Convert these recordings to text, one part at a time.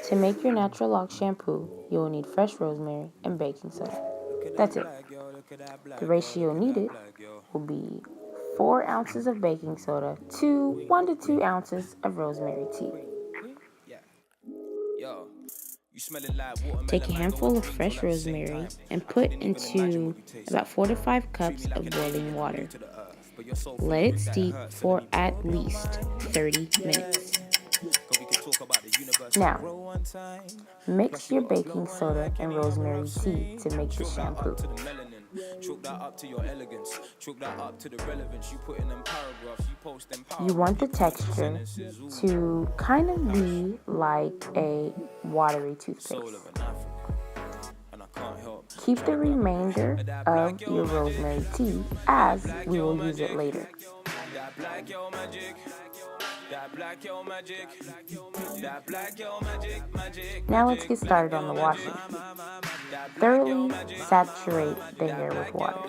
To make your natural-locs shampoo, you will need fresh rosemary and baking soda. That's it. The ratio needed will be 4 ounces of baking soda to 1 to 2 ounces of rosemary tea. Take a handful of fresh rosemary and put into about 4 to 5 cups of boiling water. Let it steep for at least 30 minutes. Now, mix your baking soda and rosemary tea to make the shampoo. You want the texture to kind of be like a watery toothpaste. Keep the remainder of your rosemary tea as we will use it later. Now let's get started on the washing. Thoroughly saturate the hair with water.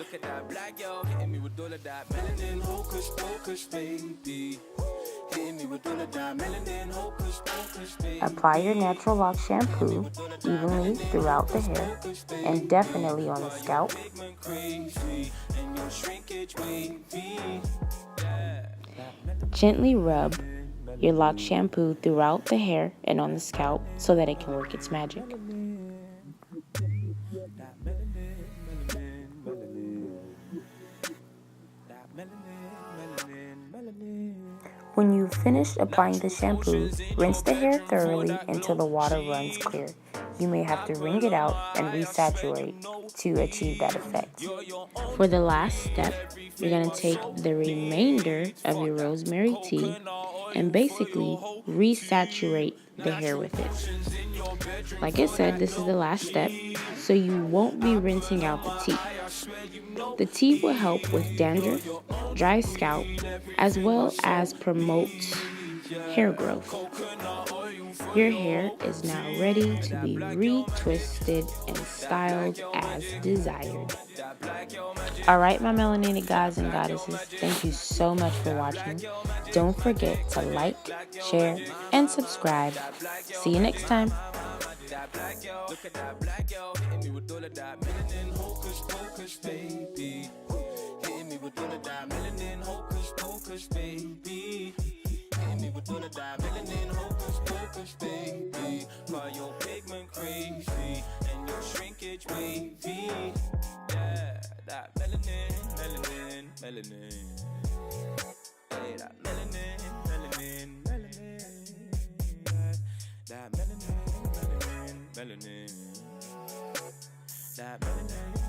Apply your natural-locs shampoo evenly throughout the hair and definitely on the scalp. Gently rub your lock shampoo throughout the hair and on the scalp so that it can work its magic. When you've finished applying the shampoo, rinse the hair thoroughly until the water runs clear. You may have to wring it out and resaturate to achieve that effect. For the last step, you're going to take the remainder of your rosemary tea and basically resaturate the hair with it. Like I said, this is the last step, so you won't be rinsing out the tea. The tea will help with dandruff, dry scalp, as well as promote hair growth. Your hair is now ready to be retwisted and styled as desired. Alright, my melanated gods and goddesses, thank you so much for watching. Don't forget to like, share, and subscribe. See you next time. Look at that black girl, hitting me with all of that melanin, hocus pocus, baby. Hitting me with all of that melanin, hocus pocus, baby. Hitting me with all of that melanin, hocus pocus, baby. Got your pigment crazy and your shrinkage wavy. Yeah, that melanin, melanin, melanin. Hey, that melanin, melanin, melanin. That melanin, melanin, melanin. That melanin.